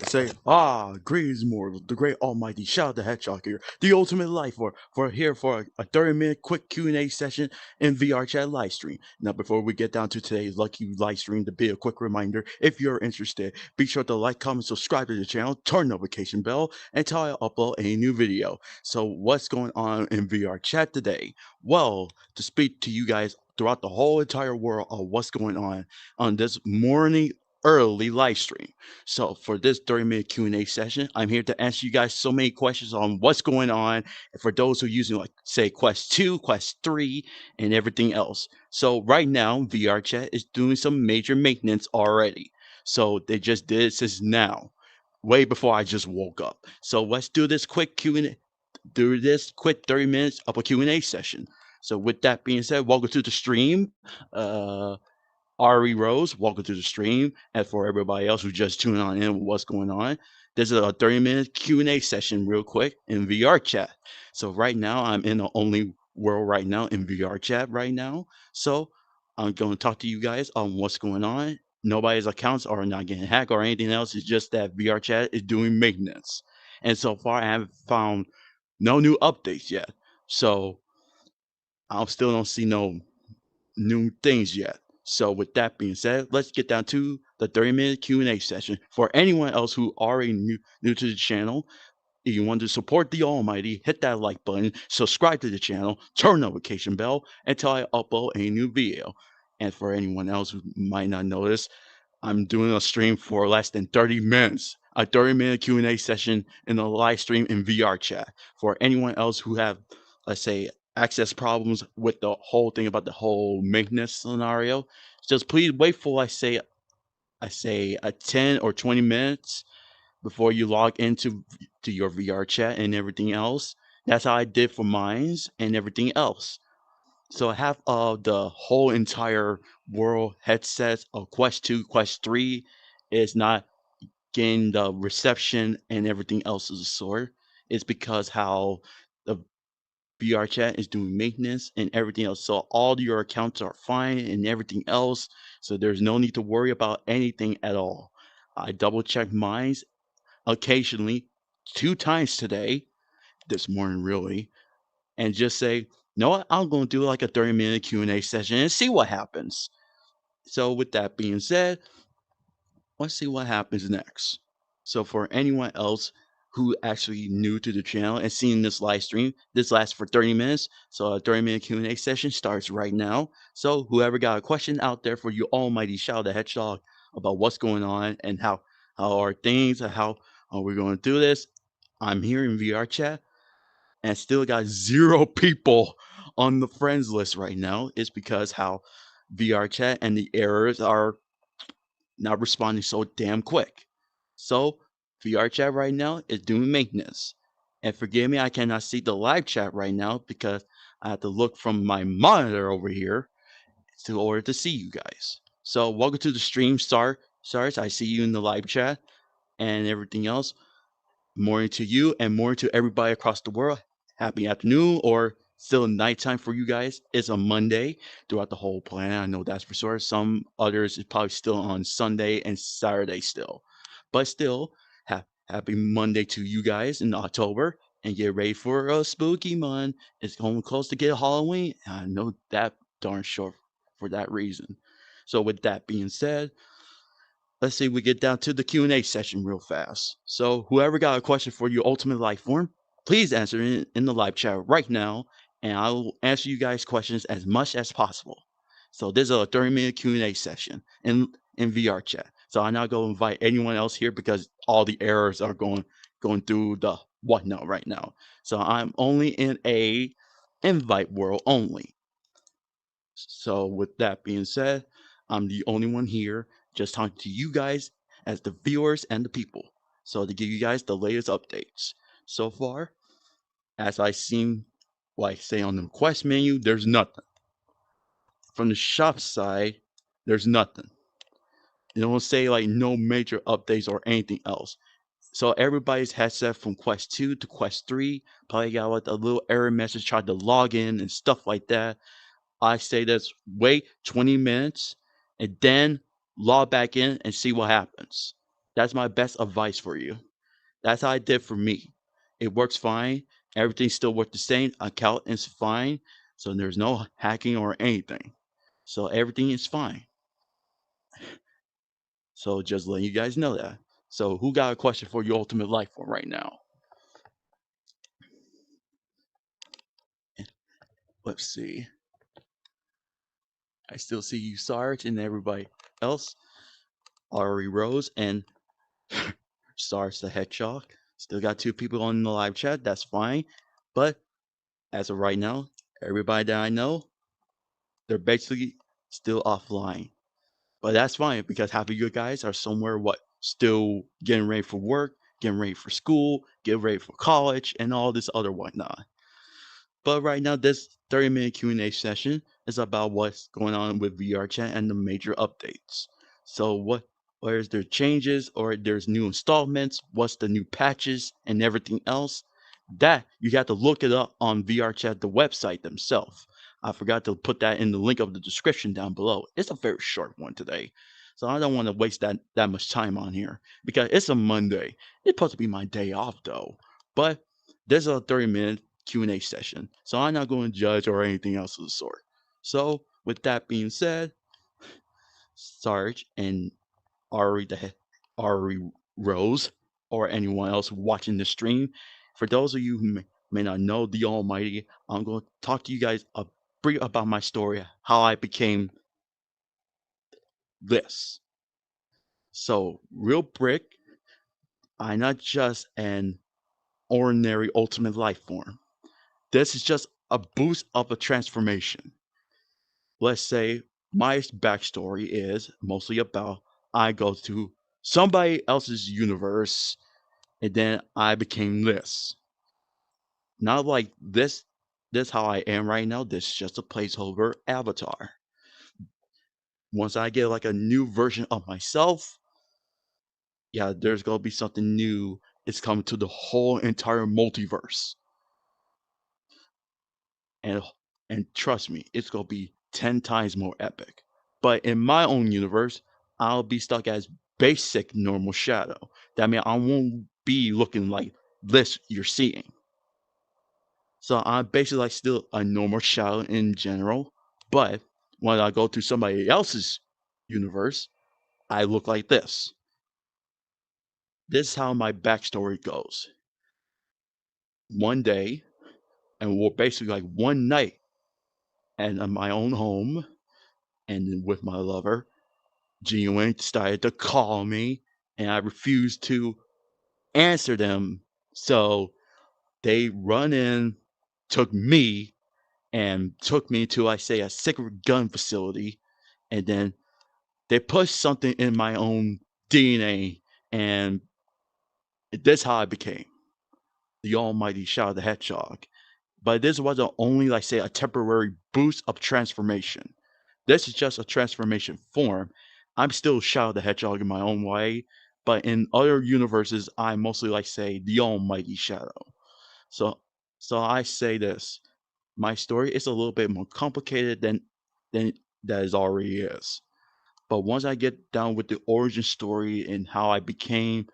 Say, greetings mortals, the great almighty Shadow the Hedgehog here, the ultimate life for here for a 30-minute quick Q&A session in VRChat Livestream. Now, before we get down to today's lucky livestream, to be a quick reminder, if you're interested, be sure to like, comment, subscribe to the channel, turn notification bell, until I upload a new video. So, what's going on in VRChat today? Well, to speak to you guys throughout the whole entire world of what's going on this morning early live stream. So for this 30-minute Q&A session, I'm here to answer you guys so many questions on what's going on, and for those who are using like say Quest 2, Quest 3, and everything else. So right now, VRChat is doing some major maintenance already. So they just did it since now, way before I just woke up. So let's do this quick Q&A, do this quick 30 minutes of a Q&A session. So with that being said, welcome to the stream. Ari Rose, welcome to the stream. And for everybody else who just tuned on in with what's going on, this is a 30-minute Q&A session real quick in VRChat. So right now, I'm in the only world right now in VRChat right now. So I'm going to talk to you guys on what's going on. Nobody's accounts are not getting hacked or anything else. It's just that VRChat is doing maintenance. And so far, I haven't found no new updates yet. So I still don't see no new things yet. So with that being said, let's get down to the 30-minute Q&A session. For anyone else who already new to the channel, if you want to support the Almighty, hit that like button, subscribe to the channel, turn notification bell until I upload a new video. And for anyone else who might not notice, I'm doing a stream for less than 30 minutes. A 30-minute Q&A session in a live stream in VRChat. For anyone else who have, let's say, access problems with the whole thing about the whole maintenance scenario, just please wait for I say a 10 or 20 minutes before you log into your VRChat and everything else. That's how I did for mines and everything else. So half of the whole entire world headsets of Quest 2, Quest 3 is not getting the reception and everything else of the sort. It's because how the VRChat is doing maintenance and everything else. So all your accounts are fine and everything else. So there's no need to worry about anything at all. I double checked mine occasionally 2 times today, this morning really, and just say, no, what, I'm going to do like a 30-minute Q&A session and see what happens. So with that being said, let's see what happens next. So for anyone else who actually new to the channel and seeing this live stream, this lasts for 30 minutes. So a 30-minute Q&A session starts right now. So whoever got a question out there for you almighty Shadow the Hedgehog about what's going on and how are things and how are we going to do this, I'm here in VRChat and still got 0 people on the friends list right now. It's because how VRChat and the errors are not responding so damn quick. So VRChat right now is doing maintenance. And forgive me, I cannot see the live chat right now because I have to look from my monitor over here in order to see you guys. So welcome to the stream, Stars. I see you in the live chat and everything else. Morning to you and morning to everybody across the world. Happy afternoon or still nighttime for you guys. It's a Monday throughout the whole planet. I know that's for sure. Some others is probably still on Sunday and Saturday still. But still, happy Monday to you guys in October and get ready for a spooky month. It's going close to get Halloween. I know that darn sure for that reason. So with that being said, let's see, we get down to the Q&A session real fast. So whoever got a question for your ultimate life form, please answer it in the live chat right now, and I will answer you guys' questions as much as possible. So this is a 30-minute Q&A session in VRChat. So I'm not going to invite anyone else here because all the errors are going through the whatnot right now. So I'm only in a invite world only. So with that being said, I'm the only one here just talking to you guys as the viewers and the people. So to give you guys the latest updates. So far, as I seen, like say on the quest menu, there's nothing. From the shop side, there's nothing. It don't say like no major updates or anything else. So everybody's headset from Quest 2 to Quest 3 probably got like a little error message, tried to log in and stuff like that. I say this, wait 20 minutes and then log back in and see what happens. That's my best advice for you. That's how I did for me. It works fine. Everything still works the same. Account is fine. So there's no hacking or anything. So everything is fine. So just letting you guys know that. So who got a question for your ultimate life form right now? Let's see. I still see you, Sarge, and everybody else. Ari Rose and Sarge the Hedgehog. Still got 2 people on the live chat. That's fine. But as of right now, everybody that I know, they're basically still offline. But that's fine because half of you guys are somewhere still getting ready for work, getting ready for school, getting ready for college, and all this other whatnot. But right now, this 30-minute Q&A session is about what's going on with VRChat and the major updates. So where's there changes or there's new installments, what's the new patches and everything else, that you got to look it up on VRChat, the website themselves. I forgot to put that in the link of the description down below. It's a very short one today. So I don't want to waste that much time on here because it's a Monday. It's supposed to be my day off though. But there's a 30-minute Q&A session. So I'm not going to judge or anything else of the sort. So with that being said, Sarge and Ari Rose or anyone else watching the stream, for those of you who may not know the Almighty, I'm going to talk to you guys a brief about my story, how I became this. So real brick, I'm not just an ordinary ultimate life form. This is just a boost of a transformation. Let's say my backstory is mostly about I go to somebody else's universe and then I became this. Not like this how I am right now. This is just a placeholder avatar. Once I get like a new version of myself, yeah, there's gonna be something new. It's coming to the whole entire multiverse. And and trust me, it's gonna be 10 times more epic. But in my own universe, I'll be stuck as basic normal shadow. That means I won't be looking like this you're seeing. So I'm basically like still a normal shadow in general, but when I go to somebody else's universe, I look like this. This is how my backstory goes. One day, and we're basically like one night, and in my own home, and with my lover, Genuine decided to call me, and I refused to answer them. So they run in, took me, and took me to, I say, a secret gun facility, and then they pushed something in my own DNA, and that's how I became the almighty Shadow the Hedgehog. But this wasn't only, like, say, a temporary boost of transformation. This is just a transformation form. I'm still Shadow the Hedgehog in my own way, but in other universes, I'm mostly, like, say, the almighty Shadow. So, so I say this: my story is a little bit more complicated than that is already is. But once I get down with the origin story and how I became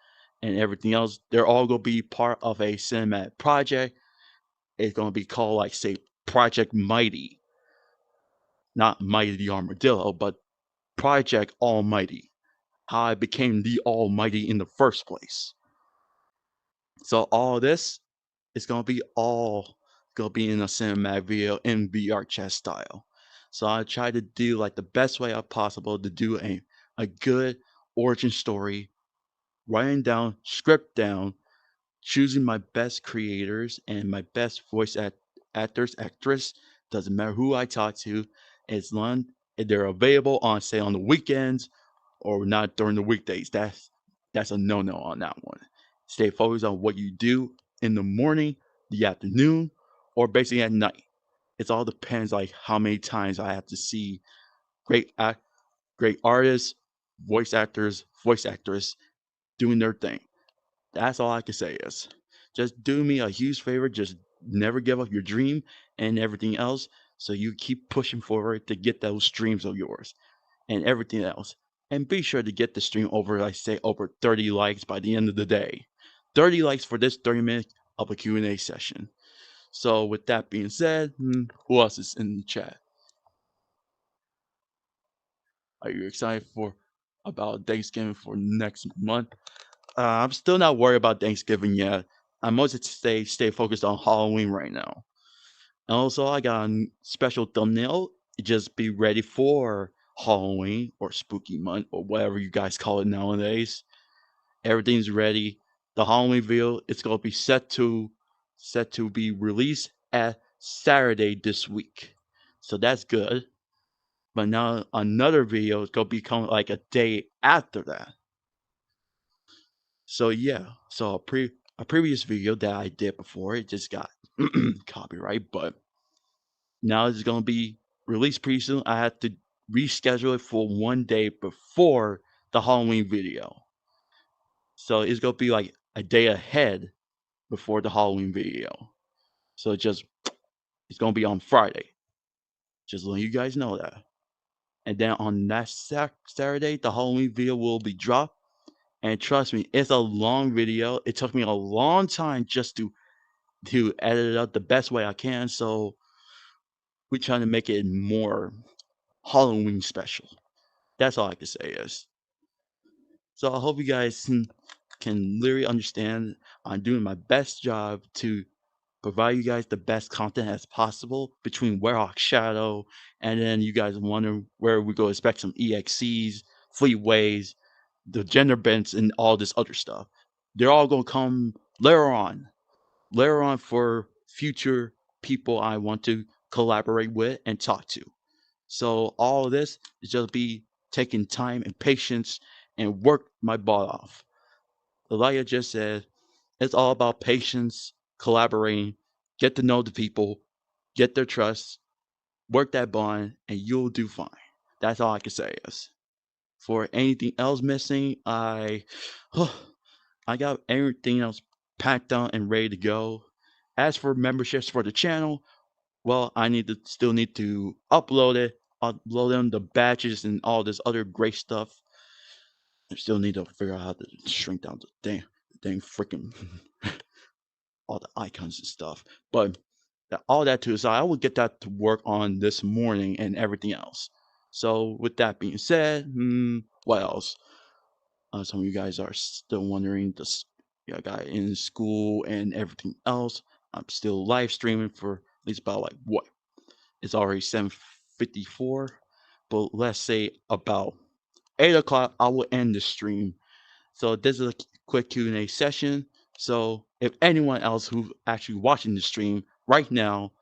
and everything else, they're all gonna be part of a cinematic project. It's gonna be called, like, say, Project Mighty, not Mighty the Armadillo, but Project Almighty. How I became the Almighty in the first place. So all this is gonna be in a cinematic video in VRChat style. So I try to do like the best way possible to do a good origin story, writing down, script down, choosing my best creators and my best actors, actress. Doesn't matter who I talk to, as long as they're available on, say, on the weekends or not during the weekdays. That's a no-no on that one. Stay focused on what you do in the morning, the afternoon, or basically at night. It all depends like how many times I have to see great artists, voice actors doing their thing. That's all I can say is just do me a huge favor. Just never give up your dream and everything else. So you keep pushing forward to get those dreams of yours and everything else. And be sure to get the stream over, I say, over 30 likes by the end of the day. 30 likes for this 30 minutes of a Q&A session. So with that being said, who else is in the chat? Are you excited for about Thanksgiving for next month? I'm still not worried about Thanksgiving yet. I'm mostly stay focused on Halloween right now. And also, I got a special thumbnail. Just be ready for Halloween or Spooky Month or whatever you guys call it nowadays. Everything's ready. The Halloween video it's gonna be set to be released at Saturday this week. So that's good. But now another video is gonna become like a day after that. So yeah, so a previous video that I did before it just got copyright, but now it's gonna be released pretty soon. I had to reschedule it for one day before the Halloween video. So it's gonna be like a day ahead before the Halloween video. So it's gonna be on Friday. Just letting you guys know that. And then on that Saturday, the Halloween video will be dropped. And trust me, it's a long video. It took me a long time just to edit it up the best way I can. So we're trying to make it more Halloween special. That's all I can say is. So I hope you guys can literally understand I'm doing my best job to provide you guys the best content as possible between VRChat and then you guys wonder where we go expect some EXCs, fleetways, the gender bends, and all this other stuff. They're all gonna come later on for future people I want to collaborate with and talk to. So all of this is just be taking time and patience and work my butt off. Like I just said, it's all about patience, collaborating, get to know the people, get their trust, work that bond, and you'll do fine. That's all I can say is. For anything else missing, I got everything else packed out and ready to go. As for memberships for the channel, well, I still need to upload them, the badges and all this other great stuff. I still need to figure out how to shrink down the dang freaking all the icons and stuff. But all that to aside, I will get that to work on this morning and everything else. So with that being said, what else? Some of you guys are still wondering this guy in school and everything else. I'm still live streaming for at least about like what? It's already 7:54, but let's say about 8 o'clock I will end the stream. So this is a quick Q&A session. So if anyone else who's actually watching the stream right now,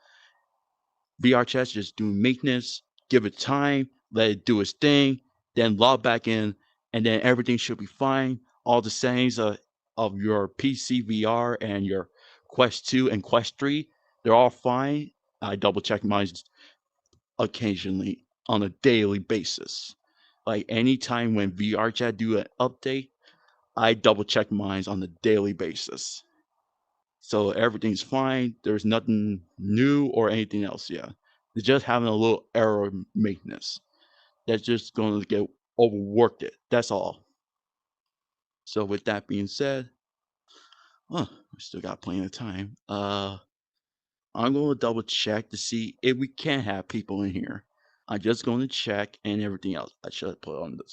VRChat just doing maintenance, give it time, let it do its thing, then log back in, and then everything should be fine. All the settings of your PC VR and your Quest 2 and Quest 3, they're all fine. I double check mine occasionally on a daily basis. Like anytime when VRChat do an update, I double check mine on a daily basis. So everything's fine. There's nothing new or anything else yet. They're just having a little error maintenance. That's just going to get overworked it. That's all. So with that being said, we still got plenty of time. I'm going to double check to see if we can have people in here. I'm just going to check and everything else. I should put on the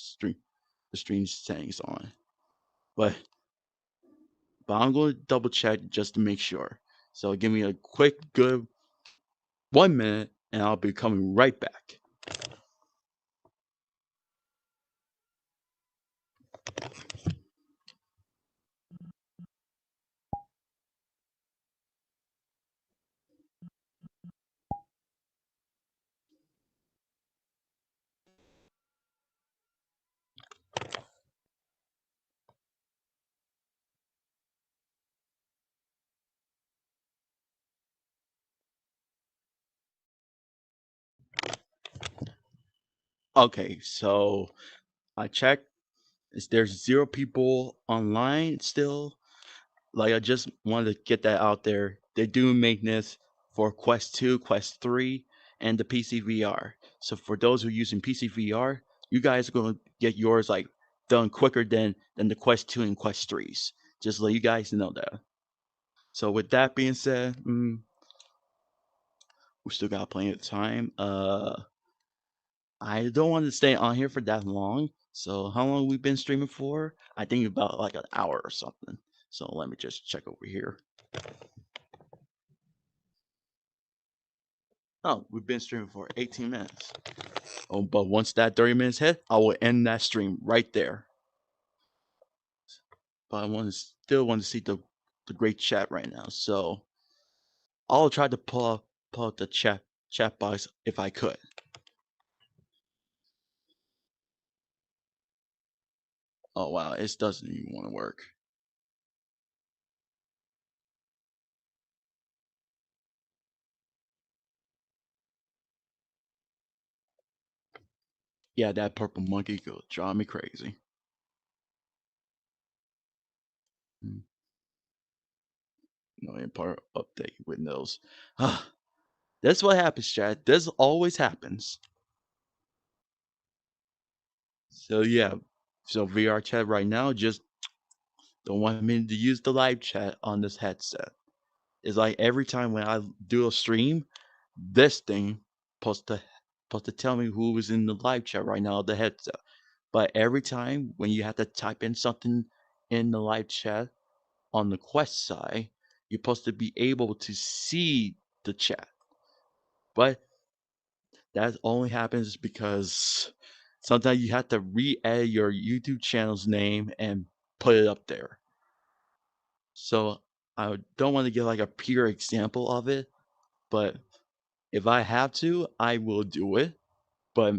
stream settings on. But I'm going to double check just to make sure. So give me a quick, good 1 minute, and I'll be coming right back. Okay, so I checked. There's 0 people online still. Like I just wanted to get that out there. They're doing maintenance for Quest 2, Quest 3, and the PC VR. So for those who are using PC VR, you guys are gonna get yours like done quicker than the Quest 2 and Quest 3s. Just let you guys know that. So with that being said, we still got plenty of time. I don't want to stay on here for that long. So how long we've been streaming for? I think about like an hour or something. So let me just check over here. Oh, we've been streaming for 18 minutes. Oh, but once that 30 minutes hit, I will end that stream right there. But still want to see the great chat right now. So I'll try to pull up the chat box if I could. Oh wow, it doesn't even want to work. Yeah, that purple monkey could drive me crazy. Part update Windows. That's what happens, chat. This always happens. So yeah, so VRChat right now just don't want me to use the live chat on this headset. It's like every time when I do a stream, this thing supposed to supposed to tell me who is in the live chat right now, the headset. But every time when you have to type in something in the live chat on the Quest side, you're supposed to be able to see the chat. But that only happens because sometimes you have to re-edit your YouTube channel's name and put it up there. So I don't want to give like a pure example of it, but if I have to, I will do it. But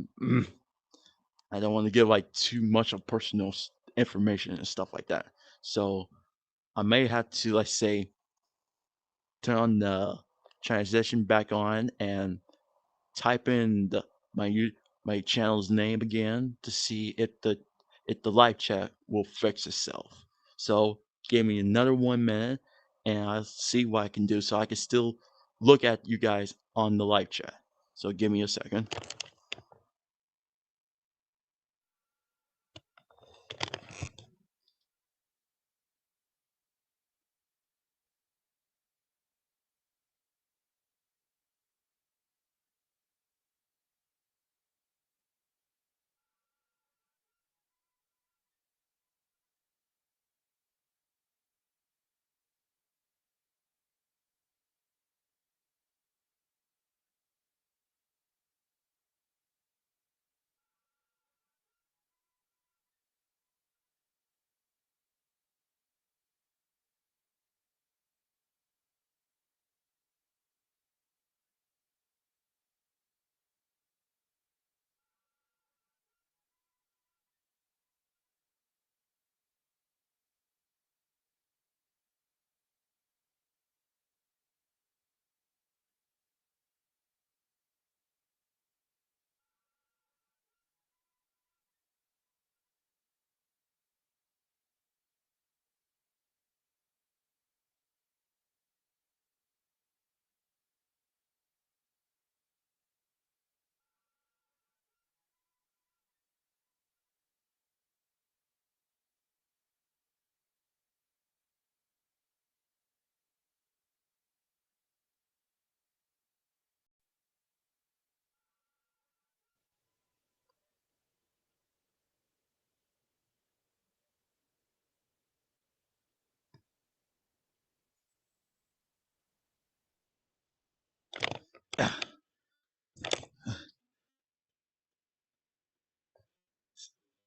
I don't want to give like too much of personal information and stuff like that. So I may have to, let's say, turn on the transition back on and type in my channel's name again to see if the live chat will fix itself. So give me another 1 minute and I'll see what I can do so I can still look at you guys on the live chat. So give me a second.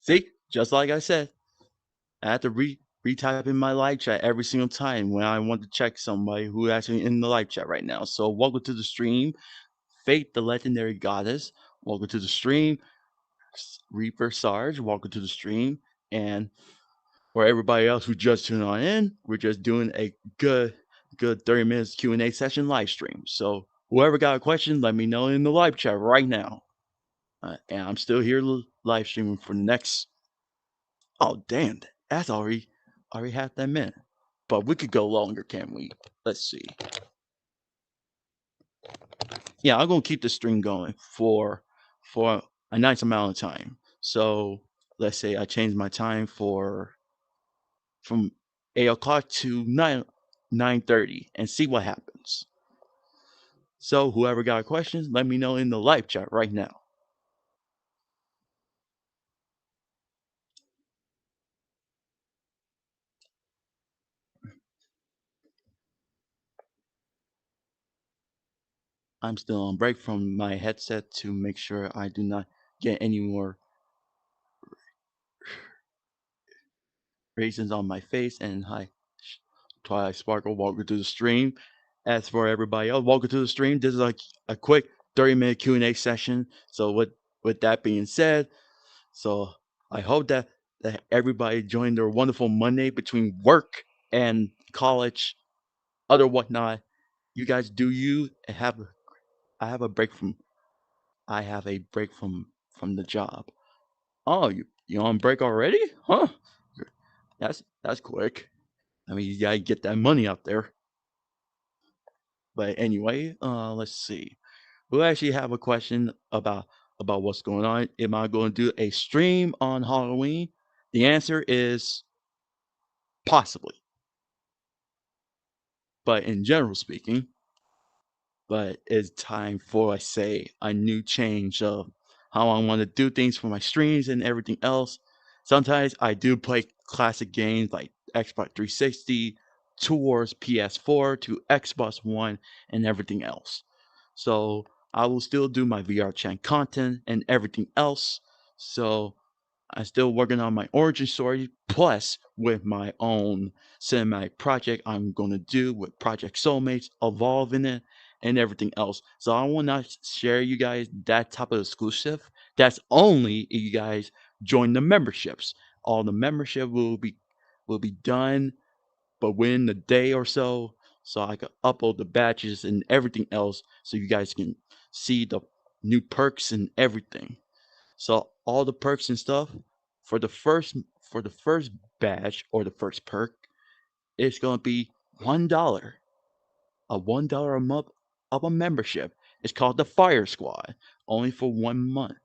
See, just like I said, I have to retype in my live chat every single time when I want to check somebody who actually in the live chat right now. So welcome to the stream, Fate the Legendary Goddess. Welcome to the stream, Reaper Sarge. Welcome to the stream, and for everybody else who just tuned on in, we're just doing a good 30 minutes Q&A session live stream. So whoever got a question, let me know in the live chat right now. And I'm still here live streaming for the next. Oh damn, that's already half that minute. But we could go longer, can we? Let's see. Yeah, I'm gonna keep the stream going for a nice amount of time. So let's say I change my time from 8 o'clock to 9:30 and see what happens. So whoever got questions, let me know in the live chat right now. I'm still on break from my headset to make sure I do not get any more raisins on my face. And hi, Twilight Sparkle, welcome to the stream. As for everybody else, welcome to the stream. This is like a quick 30-minute Q&A session. So with that being said, so I hope that everybody joined their wonderful Monday between work and college, other whatnot. You guys do you and I have a break from I have a break from the job. Oh, you on break already? Huh? That's quick. I mean, you gotta get that money out there. But anyway, let's see. We actually have a question about what's going on. Am I going to do a stream on Halloween? The answer is possibly. But in general speaking, but it's time for, I say, a new change of how I want to do things for my streams and everything else. Sometimes I do play classic games like Xbox 360 towards PS4 to Xbox One and everything else. So I will still do my VRChat content and everything else. So I'm still working on my origin story, plus with my own cinematic project I'm gonna do with Project Soulmates, evolving it, and everything else. So I will not share you guys that type of exclusive. That's only if you guys join the memberships. All the membership will be done, but within the day or so, so I can upload the batches and everything else, so you guys can see the new perks and everything. So all the perks and stuff for the first badge or the first perk, it's gonna be $1, a $1 a month of a membership. It's called the Fire Squad, only for 1 month,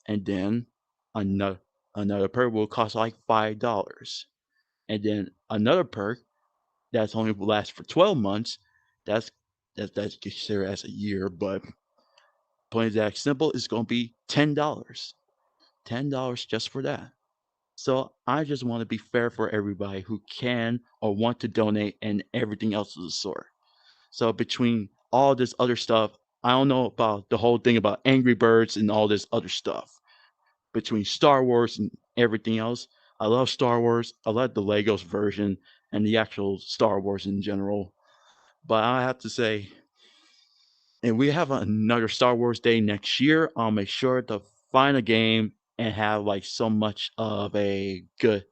and then another another perk will cost like $5, and then another perk that's only will last for 12 months. That's that's considered as a year, but plain that simple, it's gonna be $10. $10 just for that. So I just want to be fair for everybody who can or want to donate and everything else of the sort. So between all this other stuff, I don't know about the whole thing about Angry Birds and all this other stuff. Between Star Wars and everything else, I love Star Wars. I love the Legos version and the actual Star Wars in general. But I have to say, and we have another Star Wars Day next year, I'll make sure to find a game and have like so much of a good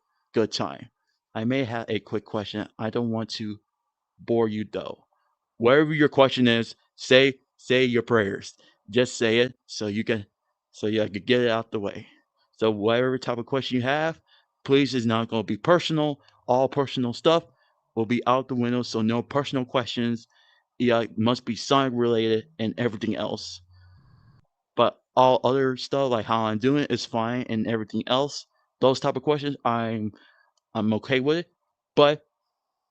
time. I may have a quick question. I don't want to bore you though. Whatever your question is, say your prayers. Just say it so you can get it out the way. So whatever type of question you have, please is not going to be personal. All personal stuff will be out the window. So no personal questions. Yeah, it must be Sonic related and everything else. But all other stuff like how I'm doing is fine and everything else. Those type of questions I'm okay with it. But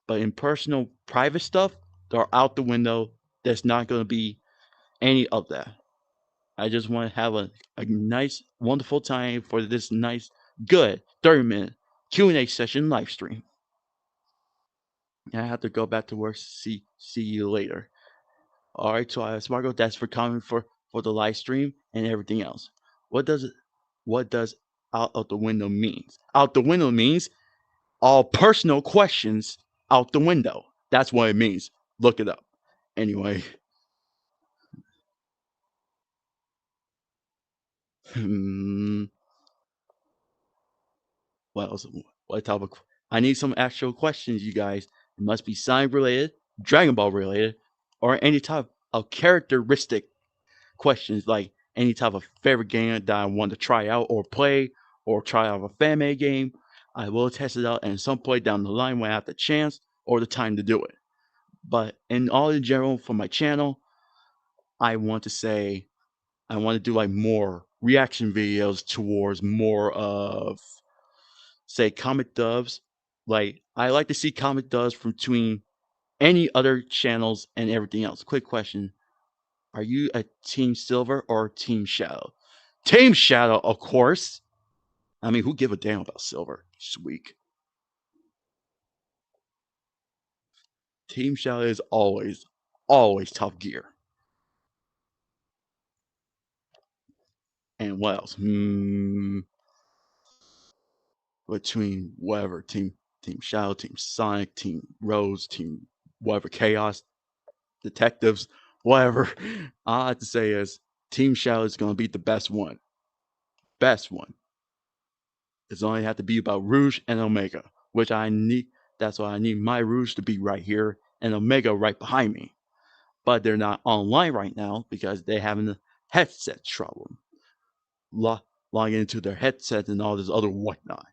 in personal private stuff, they're out the window. There's not gonna be any of that. I just want to have a nice, wonderful time for this nice, good 30-minute Q&A session live stream. And I have to go back to work. See you later. All right, so Smargo, that's for coming for the live stream and everything else. What does it? What does out of the window means? Out the window means all personal questions out the window. That's what it means. Look it up. Anyway, what else? What type of? I need some actual questions, you guys. It must be Sonic related, Dragon Ball related, or any type of characteristic questions like any type of favorite game that I want to try out or play or try out a fan made game. I will test it out and some point down the line when I have the chance or the time to do it. But in all in general for my channel, I want to say I want to do like more reaction videos towards more of, say, comic dubs. Like, I like to see comic dubs from between any other channels and everything else. Quick question. Are you a Team Silver or Team Shadow? Team Shadow, of course. I mean, who give a damn about Silver? Sweet. Team Shadow is always Top Gear. And what else? Between whatever Team Shadow, Team Sonic, Team Rose, Team whatever Chaos, Detectives, whatever. All I have to say is Team Shadow is gonna be the best one. Best one. It's only have to be about Rouge and Omega, which I need. That's why I need my Rouge to be right here and Omega right behind me. But they're not online right now because they're having a headset trouble. Logging into their headsets and all this other whatnot.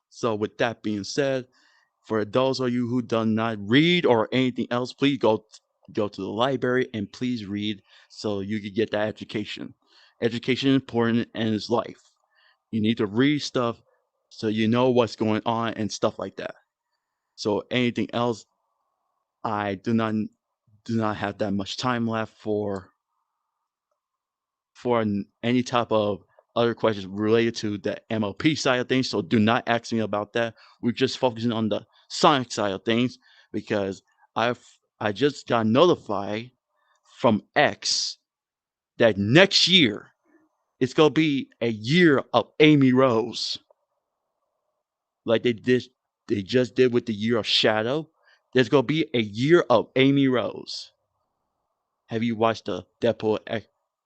So with that being said, for those of you who do not read or anything else, please go to the library and please read so you can get that education. Education is important in his life. You need to read stuff so you know what's going on and stuff like that. So anything else, I do not have that much time left for any type of other questions related to the MLP side of things. So do not ask me about that. We're just focusing on the Sonic side of things because I just got notified from X that next year it's gonna be a year of Amy Rose, like they just did with the year of Shadow. There's gonna be a year of Amy Rose. Have you watched the Deadpool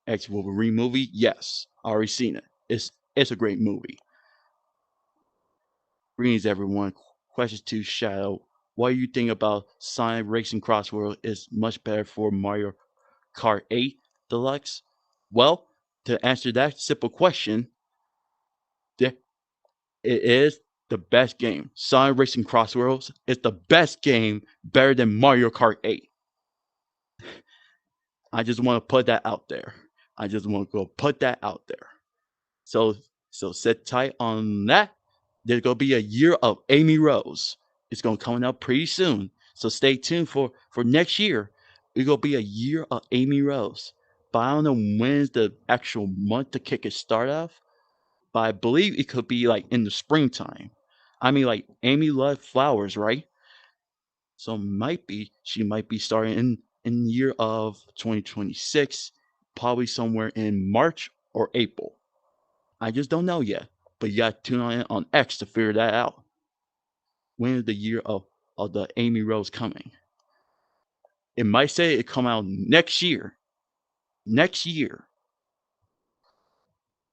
X Wolverine movie? Yes, I already seen it. It's a great movie. Greetings, everyone. Questions to Shadow. What do you think about Sonic Racing Cross World is much better for Mario Kart 8 Deluxe? Well, to answer that simple question, it is the best game. Sonic Racing Cross Worlds is the best game, better than Mario Kart 8. I just want to put that out there. I just want to go put that out there. So sit tight on that. There's gonna be a year of Amy Rose. It's gonna come out pretty soon. So stay tuned for next year. It's gonna be a year of Amy Rose. But I don't know when's the actual month to kick it start off. But I believe it could be like in the springtime. I mean, like Amy loved flowers, right? So she might be starting in the year of 2026, probably somewhere in March or April. I just don't know yet. But you got to tune on X to figure that out. When is the year of the Amy Rose coming? It might say it come out next year. Next year.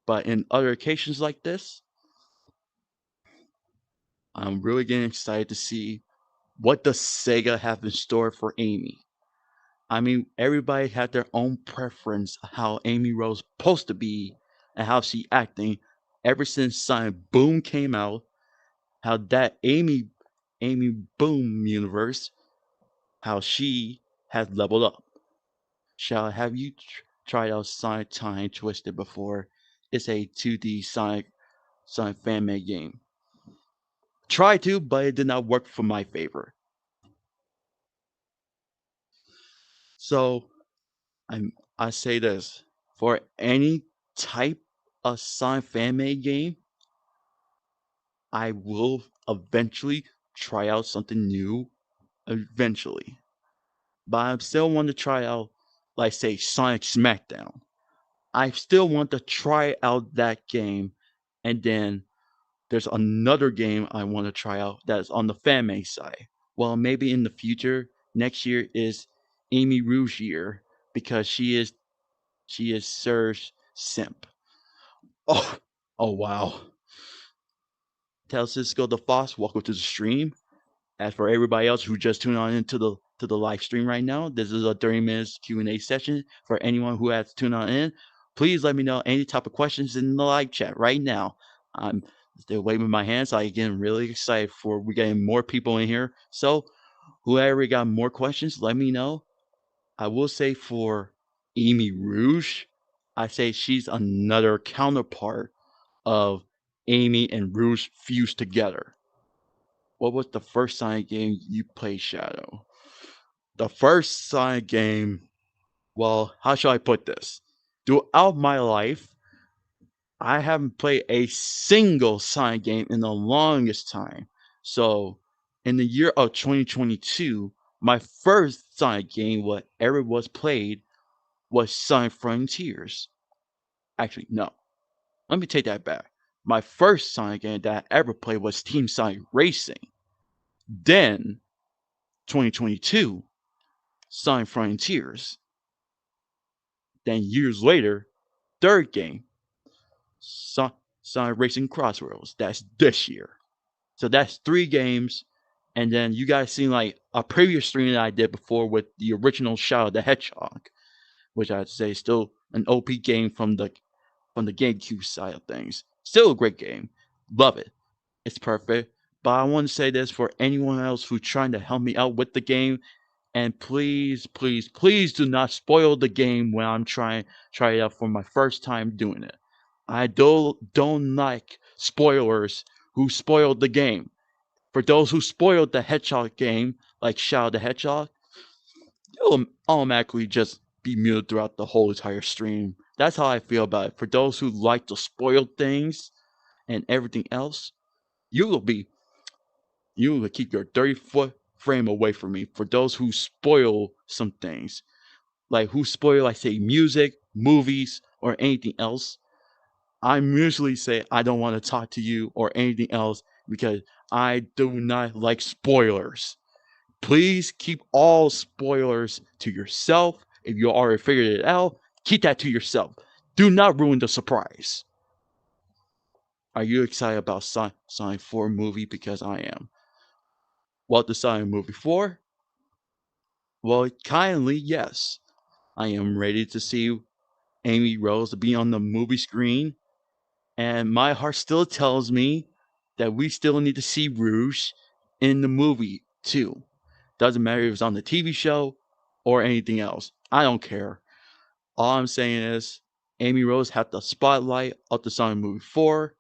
But in other occasions like this, I'm really getting excited to see what does Sega have in store for Amy. I mean, everybody had their own preference how Amy Rose supposed to be and how she acting ever since Sonic Boom came out. How that Amy Boom universe, how she has leveled up. Shall have you tried out Sonic Time Twisted before? It's a 2D Sonic fan made game. Tried to, but it did not work for my favor. So I say this for any type of Sonic fan made game, I will eventually try out something new. Eventually, but I still want to try out, like say Sonic Smackdown. I still want to try out that game, and then there's another game I want to try out that's on the fan made side. Well, maybe in the future, next year is Amy Rouge year because she is Serge Simp. Oh, oh wow. Tell Cisco the Fox, welcome to the stream. As for everybody else who just tuned on into the live stream right now, this is a 30 minutes Q&A session for anyone who has tuned on in. Please let me know any type of questions in the live chat right now. I'm still waving my hands. I get really excited for we getting more people in here. So whoever got more questions, let me know. I will say for Amy Rouge, I say she's another counterpart of Amy and Rouge fused together. What was the first Sonic game you played, Shadow? The first Sonic game, well, how shall I put this? Throughout my life, I haven't played a single Sonic game in the longest time. So, in the year of 2022, my first Sonic game, what ever was played, was Sonic Frontiers. Actually, no. Let me take that back. My first Sonic game that I ever played was Team Sonic Racing. Then, 2022, Sonic Frontiers. Then, years later, third game, Sonic Racing Crossroads. That's this year. So that's 3 games. And then you guys seen like a previous stream that I did before with the original Shadow the Hedgehog, which I'd say is still an OP game from the GameCube side of things. Still a great game. Love it. It's perfect. But I want to say this for anyone else who's trying to help me out with the game. And please, please, please do not spoil the game when I'm try it out for my first time doing it. I don't like spoilers who spoiled the game. For those who spoiled the Hedgehog game, like Shadow the Hedgehog, you'll automatically just be muted throughout the whole entire stream. That's how I feel about it. For those who like to spoil things and everything else, you will keep your 30-foot frame away from me. For those who spoil some things, like who spoil, like say, music, movies, or anything else, I usually say I don't want to talk to you or anything else because I do not like spoilers. Please keep all spoilers to yourself. If you already figured it out, keep that to yourself. Do not ruin the surprise. Are you excited about Sonic 4 movie? Because I am. What the Sonic movie 4? Well, kindly, yes. I am ready to see Amy Rose be on the movie screen, and my heart still tells me that we still need to see Rouge in the movie too. Doesn't matter if it's on the TV show or anything else. I don't care. All I'm saying is Amy Rose had the spotlight of the Sonic movie 4.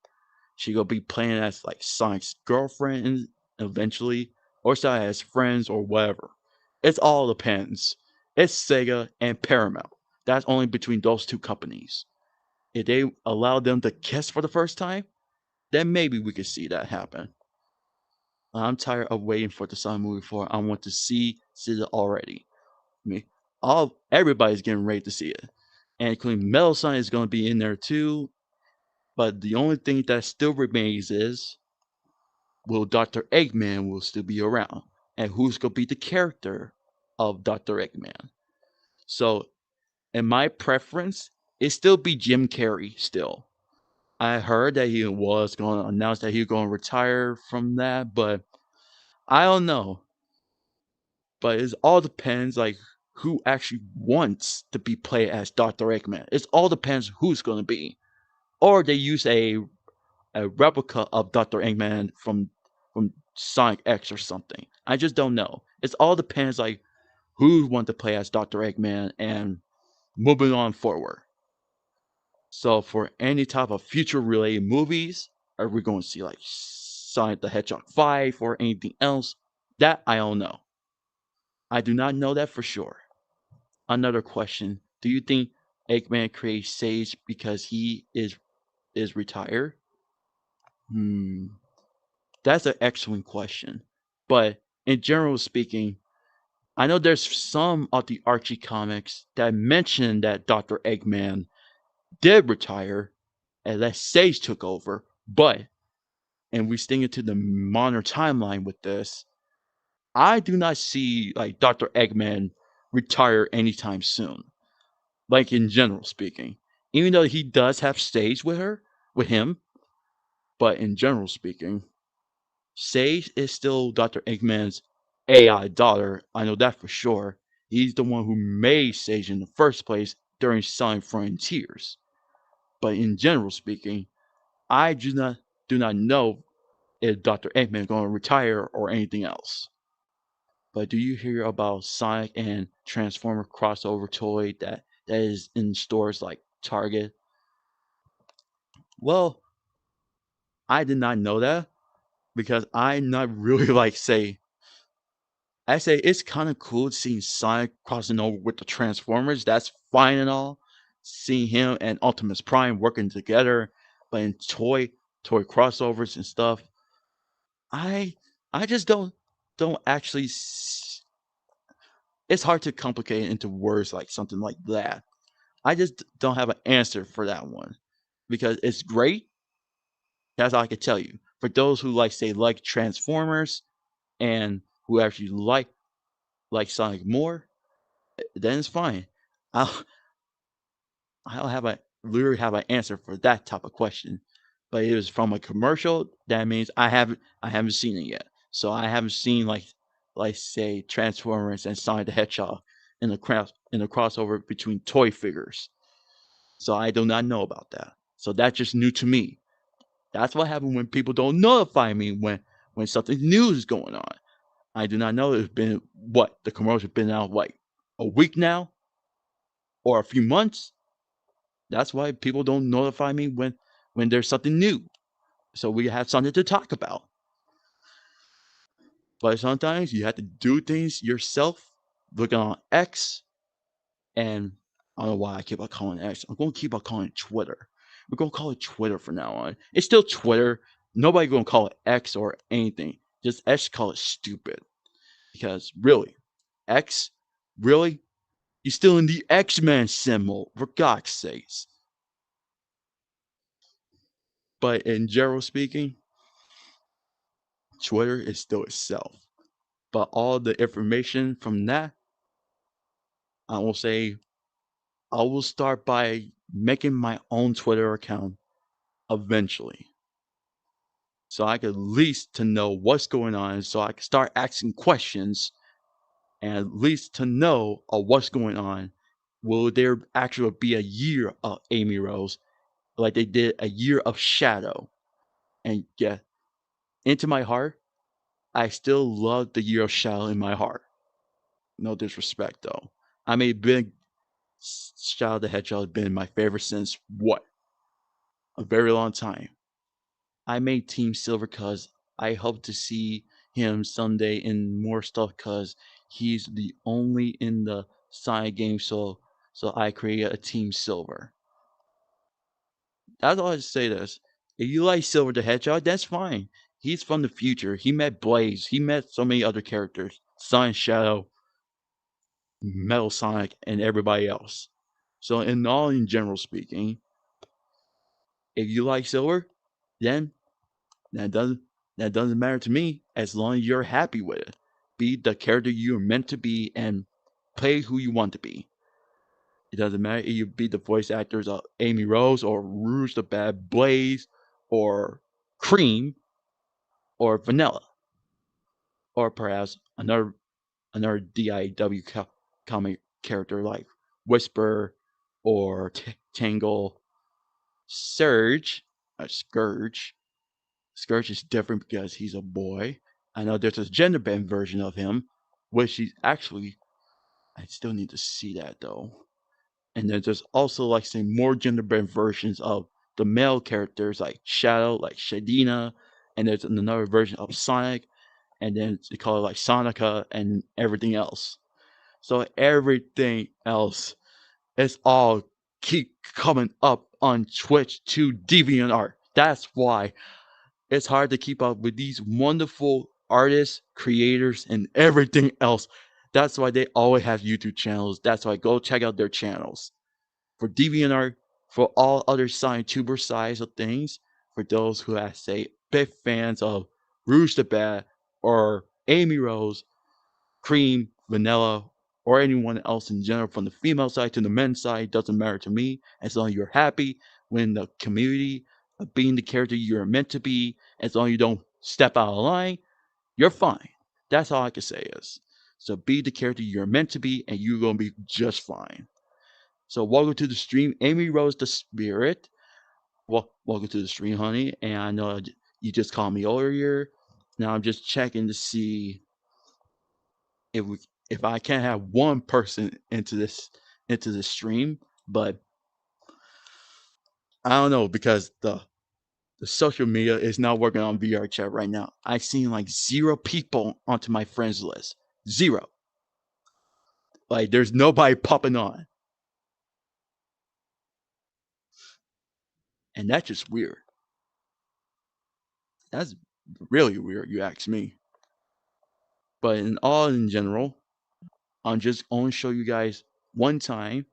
She gonna be playing as like Sonic's girlfriend eventually, or Sonic as friends or whatever. It's all depends. It's Sega and Paramount. That's only between those two companies. If they allow them to kiss for the first time, then maybe we could see that happen. I'm tired of waiting for the Sonic movie 4. I want to see it already. I mean, everybody's getting ready to see it, and including Metal Sonic is going to be in there too. But the only thing that still remains is, will Dr. Eggman will still be around, and who's going to be the character of Dr. Eggman? So, in my preference, it still be Jim Carrey. Still, I heard that he was going to announce that he's going to retire from that, but I don't know. But it all depends, like who actually wants to be played as Dr. Eggman. It all depends who's going to be, or they use a replica of Dr. Eggman from Sonic X or something. I just don't know. It all depends, like who want to play as Dr. Eggman and moving on forward. So for any type of future related movies, are we going to see like Sonic the Hedgehog 5 or anything else? That I don't know. I do not know that for sure. Another question: do you think Eggman creates Sage because he is retired? That's an excellent question. But in general speaking, I know there's some of the Archie comics that mention that Dr. Eggman did retire and that Sage took over, but, and we sting into the modern timeline with this, I do not see like Dr. Eggman retire anytime soon. Like in general speaking. Even though he does have Sage with him, but in general speaking, Sage is still Dr. Eggman's AI daughter. I know that for sure. He's the one who made Sage in the first place during Sonic Frontiers. But in general speaking, I do not know if Dr. Eggman is going to retire or anything else. But do you hear about Sonic and Transformer crossover toy that is in stores like target. Well, I did not know that because I'm not really like say I say it's kind of cool seeing Sonic crossing over with the Transformers. That's fine and all. Seeing him and Optimus Prime working together, but in toy crossovers and stuff, I I just don't actually. It's hard to complicate it into words like something like that. I just don't have an answer for that one because it's great. That's all I can tell you. For those who like Transformers and who actually like Sonic more, then it's fine. I'll I don't have a literally have an answer for that type of question. But it was from a commercial. That means I haven't seen it yet. So I haven't seen like say Transformers and Sonic the Hedgehog in the crossover between toy figures. So I do not know about that. So that's just new to me. That's what happens when people don't notify me when something new is going on. I do not know. It's been what the commercial's been out like a week now or a few months. That's why people don't notify me when there's something new. So we have something to talk about. But sometimes you have to do things yourself. Looking on X, and I don't know why I keep on calling it X. I'm going to keep on calling it Twitter. We're going to call it Twitter from now on. It's still Twitter. Nobody going to call it X or anything. Just X call it stupid. Because really, X, really, you're still in the X-Men symbol, for God's sakes. But in general speaking, Twitter is still itself. But all the information from that, I will say, I will start by making my own Twitter account eventually. So I could at least to know what's going on, so I can start asking questions and at least to know what's going on. Will there actually be a year of Amy Rose like they did a year of Shadow? And yeah, into my heart, I still love the year of Shadow in my heart. No disrespect though. I mean, big Shadow the Hedgehog has been my favorite since what? A very long time. I made Team Silver because I hope to see him someday in more stuff because he's the only in the side game. So I created a Team Silver. That's all I say. This if you like Silver the Hedgehog, that's fine. He's from the future. He met Blaze. He met so many other characters: Sun, Shadow, Metal Sonic, and everybody else. So in general speaking, if you like Silver, then that doesn't matter to me as long as you're happy with it. Be the character you're meant to be and play who you want to be. It doesn't matter if you be the voice actors of Amy Rose or Rouge the Bad Blaze or Cream or Vanilla or perhaps another DIW comic character like Whisper or Tangle, Surge, Scourge. Scourge is different because he's a boy. I know there's a gender bend version of him, which he's actually. I still need to see that though. And then there's also like say more gender bend versions of the male characters like Shadow, like Shadina, and there's another version of Sonic, and then they call it like Sonica and everything else. So everything else is all keep coming up on Twitch to DeviantArt. That's why it's hard to keep up with these wonderful artists, creators, and everything else. That's why they always have YouTube channels. That's why go check out their channels. For DeviantArt, for all other SciTuber sides of things, for those who have say big fans of Rouge the Bat or Amy Rose, Cream, Vanilla, or anyone else in general, from the female side to the men's side, doesn't matter to me. As long as you're happy when the community of being the character you're meant to be, as long as you don't step out of line, you're fine. That's all I can say is. So be the character you're meant to be, and you're gonna be just fine. So welcome to the stream, Amy Rose the Spirit. Well, welcome to the stream, honey. And I know you just called me earlier. Now I'm just checking to see if we if I can't have one person into this stream, but I don't know because the social media is not working on VRChat right now. I've seen like 0 people onto my friends list. 0. Like there's nobody popping on. And that's just weird. That's really weird, you ask me. But in general, I'm just only show you guys one time.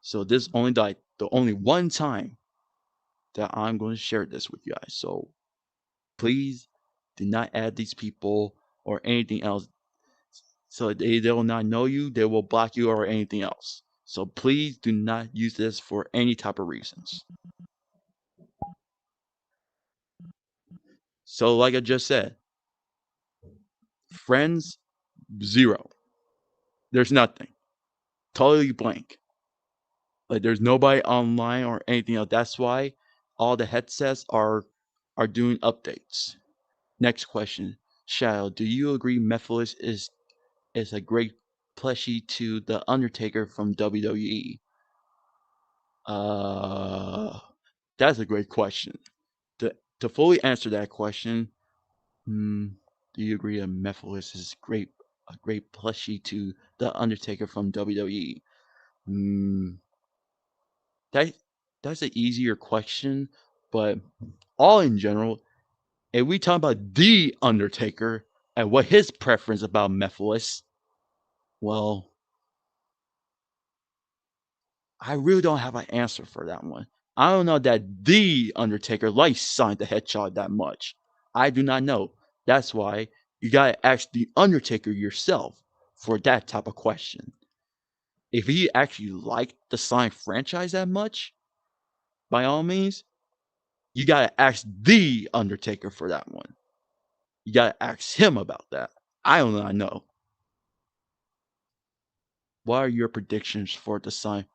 So this only the only one time that I'm going to share this with you guys. So please do not add these people or anything else. So they will not know you, they will block you or anything else. So please do not use this for any type of reasons. So like I just said, friends, 0. There's nothing. Totally blank. Like there's nobody online or anything else. That's why all the headsets are doing updates. Next question. Shadow, do you agree Mephiles is a great plushie to The Undertaker from WWE? That's a great question. To fully answer that question, do you agree that Mephiles is a great plushie to The Undertaker from WWE? That that's an easier question, but all in general, if we talk about The Undertaker and what his preference about Mephiles, well, I really don't have an answer for that one. I don't know that The Undertaker likes Sonic the Hedgehog that much. I do not know. That's why you gotta ask The Undertaker yourself for that type of question. If he actually liked the Sonic franchise that much, by all means, you gotta ask The Undertaker for that one. You gotta ask him about that. I do not know. What are your predictions for the Sonic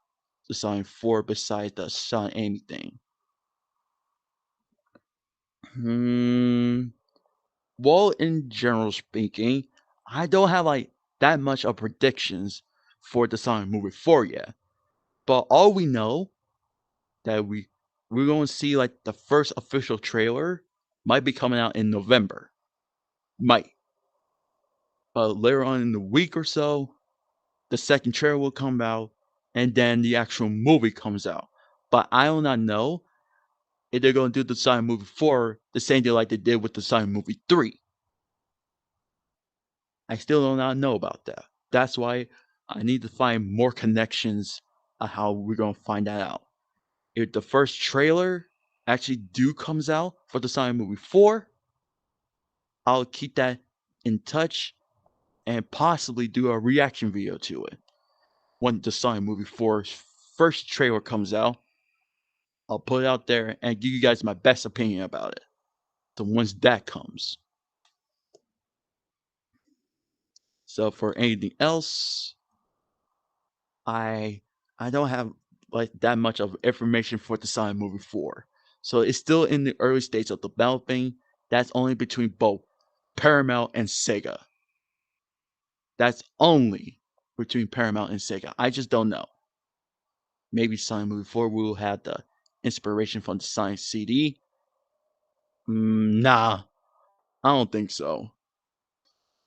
4 besides the Sun Amy thing? Well, in general speaking, I don't have like that much of predictions for the Sonic movie 4 yet. But all we know that we're going to see like the first official trailer might be coming out in November. Might. But later on in the week or so, the second trailer will come out and then the actual movie comes out. But I do not know if they're going to do the Sonic movie 4 the same day like they did with the Sonic movie 3. I still do not know about that. That's why I need to find more connections on how we're gonna find that out. If the first trailer actually comes out for the Sonic movie 4, I'll keep that in touch and possibly do a reaction video to it. When the Sonic movie 4's first trailer comes out, I'll put it out there and give you guys my best opinion about it. So once that comes. So for anything else, I I don't have like that much of information for the Sonic movie 4. So it's still in the early stage of developing. That's only between both Paramount and Sega. That's only between Paramount and Sega. I just don't know. Maybe Sonic movie 4 will have the inspiration from the Sonic CD. Nah, I don't think so.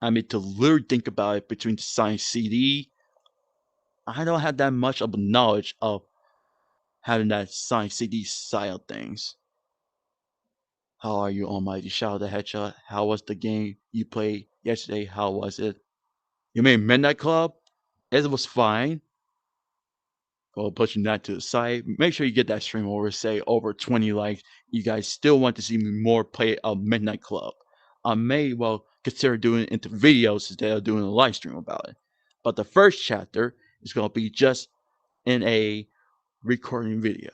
I mean, to literally think about it between the Sonic CD, I don't have that much of a knowledge of having that Sonic CD side of things. How are you, Almighty Shadow the Hedgehog? How was the game you played yesterday? How was it? You made Midnight Club? It was fine. Well, pushing that to the side. Make sure you get that stream over, say over 20 likes. You guys still want to see me more play a Midnight Club. I may well consider doing it into videos instead of doing a live stream about it. But the first chapter is going to be just in a recording video.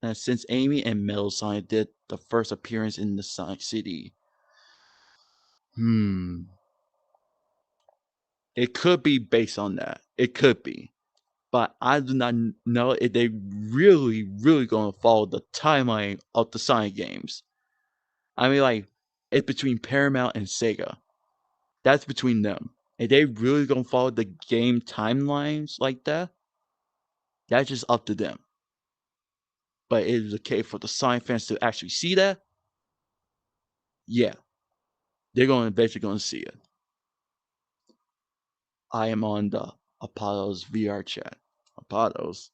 And since Amy and Metal Sonic did the first appearance in the Sonic CD, it could be based on that. It could be. But I do not know if they really gonna follow the timeline of the Sonic games. I mean, like, it's between Paramount and Sega. That's between them. If they really gonna follow the game timelines like that, That's just up to them. But it is okay for the science fans to actually see that. Yeah, they're going to eventually going to see it. I am on the Apollo's VR chat. Apollo's.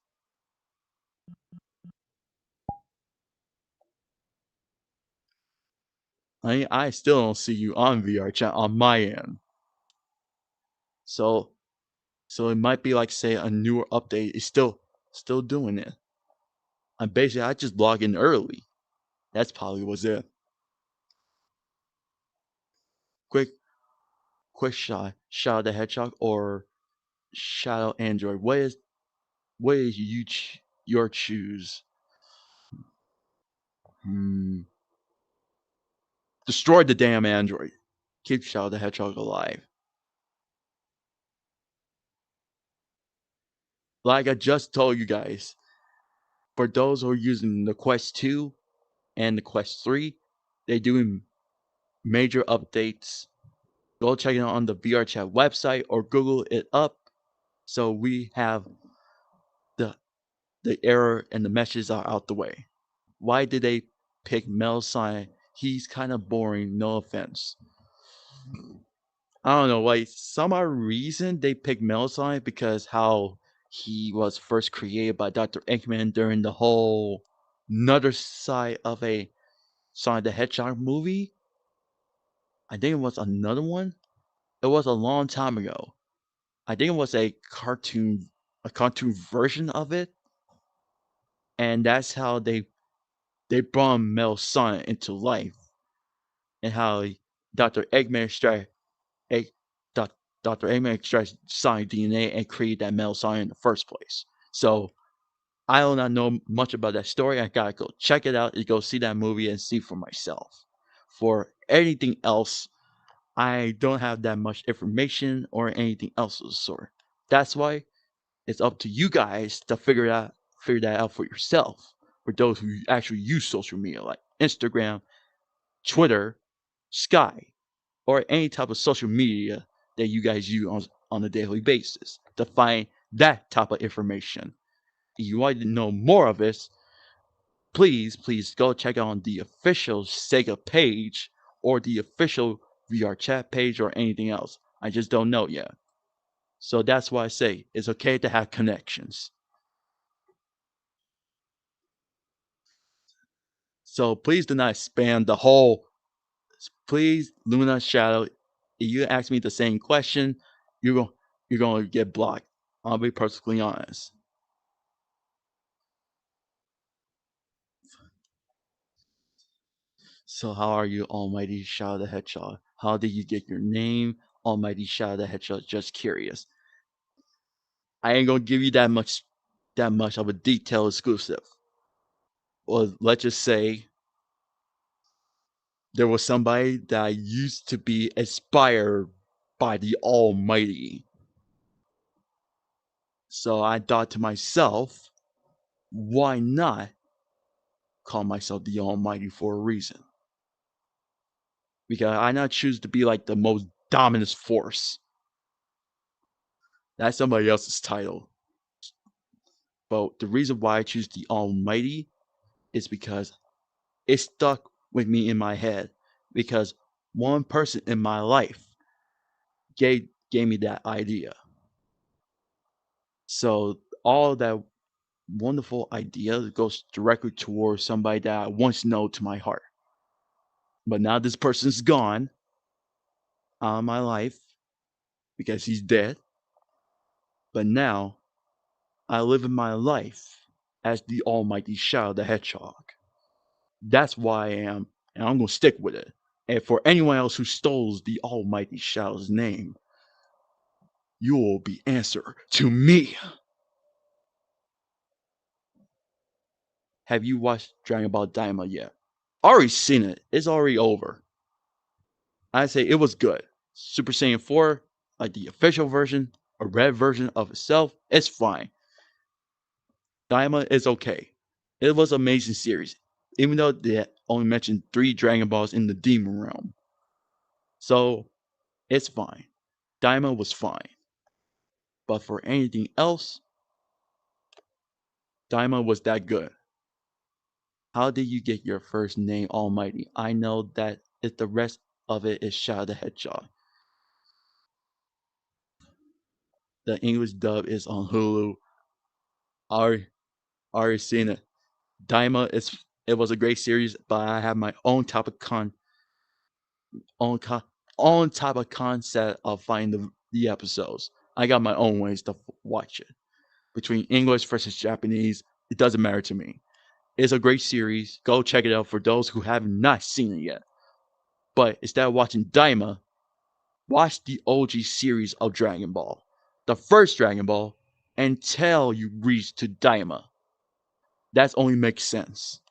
I still don't see you on VR chat on my end. So it might be like say a newer update is still doing it. And basically I just log in early. That's probably what's it. Quick Shadow the Hedgehog or Shadow Android. What is your choose? Hmm. Destroy the damn Android. Keep Shadow the Hedgehog alive. Like I just told you guys, for those who are using the Quest 2 and the Quest 3, they're doing major updates. Go check it out on the VRChat website or Google it up. So we have the error and the messages are out the way. Why did they pick Mel Sign? He's kind of boring, no offense. I don't know, like some odd reason they picked Mel Sign because how he was first created by Dr. Eggman during the whole another side of a Sonic the Hedgehog movie. I think it was another one. It was a long time ago. I think it was a cartoon version of it, and that's how they brought Mel Sonic into life, and how Dr. Eggman Egg, Dr. Eggman extracts Sonic DNA and created that Mel Sonic in the first place. So I do not know much about that story. I gotta go check it out and go see that movie and see for myself. For anything else, I don't have that much information or anything else of the sort. That's why it's up to you guys to figure that out for yourself. For those who actually use social media like Instagram, Twitter, Sky, or any type of social media that you guys use on a daily basis to find that type of information. If you want to know more of this, please go check out the official Sega page or the official VR chat page or anything else. I just don't know yet. So that's why I say it's okay to have connections. So please do not spam the whole. Please, Luna Shadow, if you ask me the same question, you're going you're going to get blocked. I'll be perfectly honest. So how are you, Almighty Shadow the Hedgehog? How did you get your name, Almighty Shadow the Hedgehog? Just curious. I ain't gonna give you that much of a detail exclusive. Well, let's just say there was somebody that I used to be inspired by the Almighty. So I thought to myself, why not call myself the Almighty for a reason? Because I not choose to be like the most dominant force. That's somebody else's title. But the reason why I choose the Almighty is because it stuck with me in my head. Because one person in my life gave me that idea. So all that wonderful idea goes directly towards somebody that I once know to my heart. But now this person's gone out of my life because he's dead. But now I live in my life as the Almighty Shadow the Hedgehog. That's why I am, and I'm gonna stick with it. And for anyone else who stole the Almighty Shadow's name, you will be answer to me. Have you watched Dragon Ball Daima yet? Already seen it. It's already over. I say it was good. Super Saiyan 4, like the official version, a red version of itself, it's fine. Daima is okay. It was an amazing series, even though they only mentioned 3 Dragon Balls in the Demon Realm. So it's fine. Daima was fine. But for anything else, Daima was that good. How did you get your first name, Almighty? I know that if the rest of it is Shadow the Hedgehog. The English dub is on Hulu. Already, already seen it. Daima is it was a great series, but I have my own type of own con, own type of concept of finding the episodes. I got my own ways to watch it. Between English versus Japanese, it doesn't matter to me. It's a great series. Go check it out for those who have not seen it yet. But instead of watching Daima, watch the OG series of Dragon Ball. The first Dragon Ball until you reach to Daima. That only makes sense.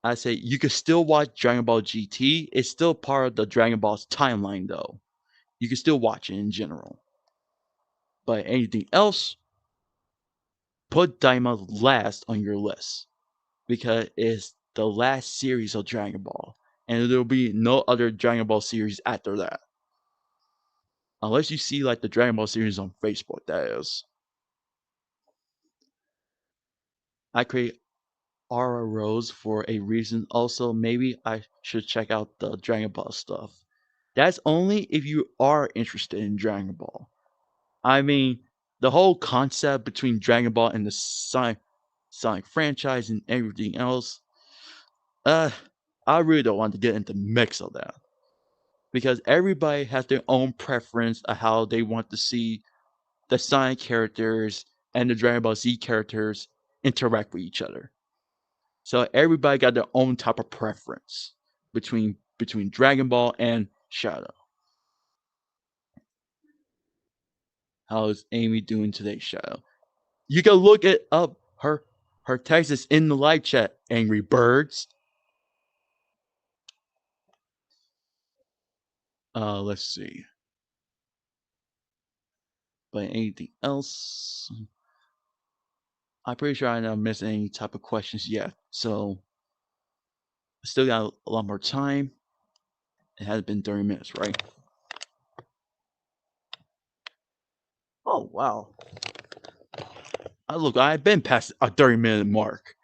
I say you could still watch Dragon Ball GT. It's still part of the Dragon Ball's timeline though. You can still watch it in general. But anything else, put Daima last on your list because it's the last series of Dragon Ball, and there will be no other Dragon Ball series after that, unless you see like the Dragon Ball series on Facebook. That is, I create Aura Rose for a reason. Also, maybe I should check out the Dragon Ball stuff. That's only if you are interested in Dragon Ball. I mean, the whole concept between Dragon Ball and the Sonic franchise and everything else, uh, I really don't want to get into the mix of that. Because everybody has their own preference of how they want to see the Sonic characters and the Dragon Ball Z characters interact with each other. So everybody got their own type of preference between Dragon Ball and Shadow. How is Amy doing today, Shadow? You can look it up. Her text is in the live chat. Angry Birds. Let's see. But anything else? I'm pretty sure I don't miss any type of questions yet. So still got a lot more time. It has been 30 minutes, right? Oh wow. I've been past a 30-minute mark.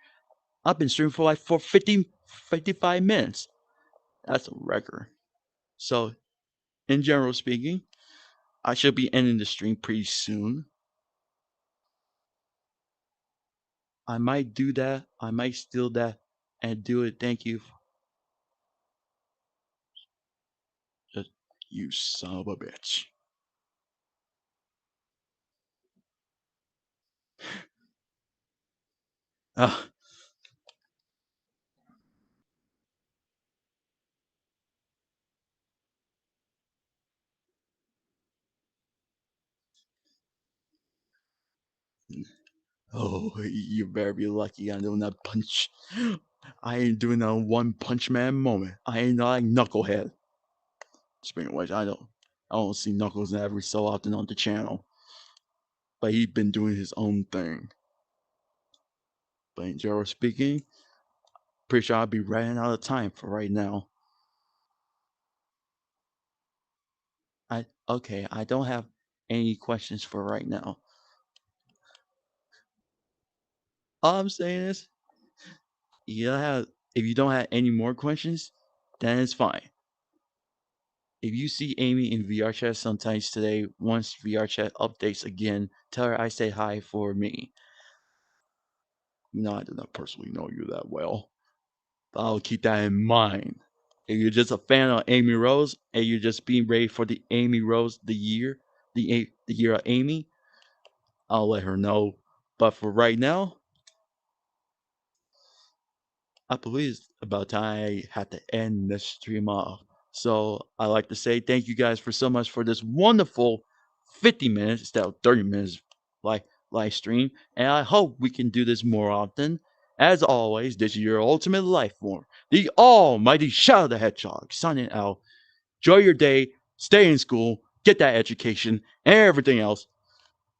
I've been streaming for 55 minutes. That's a record. So in general speaking, I should be ending the stream pretty soon. I might do that. I might steal that and do it. Thank you. Just, you son of a bitch. Ah, oh, you better be lucky I'm doing that punch. I ain't doing that one punch man moment. I ain't like Knucklehead. Speaking of which, I don't see Knuckles every so often on the channel. But he's been doing his own thing. But in general speaking, pretty sure I'll be running out of time for right now. I don't have any questions for right now. All I'm saying is, if you don't have any more questions, then it's fine. If you see Amy in VRChat sometimes today, once VRChat updates again, tell her I say hi for me. I do not personally know you that well, but I'll keep that in mind. If you're just a fan of Amy Rose and you're just being ready for the Amy Rose the year of Amy, I'll let her know. But for right now, I believe it's about time I had to end this stream off. So I'd like to say thank you guys for so much for this wonderful 50 minutes instead of 30 minutes live stream. And I hope we can do this more often. As always, this is your ultimate life form, the almighty Shadow the Hedgehog, signing out. Enjoy your day, stay in school, get that education, and everything else.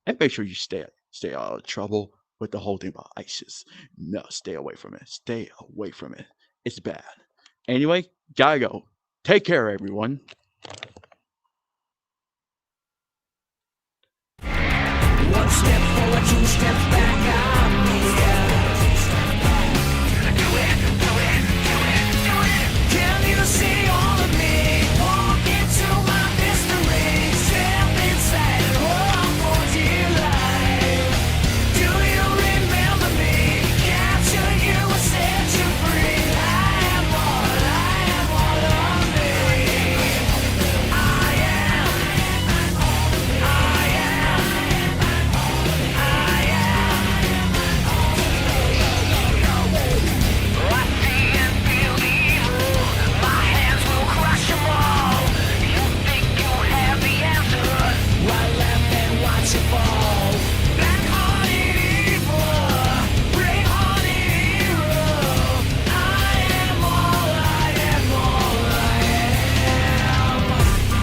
And make sure you stay out of trouble with the whole thing about ISIS. No, stay away from it. Stay away from it. It's bad. Anyway, gotta go. Take care, everyone.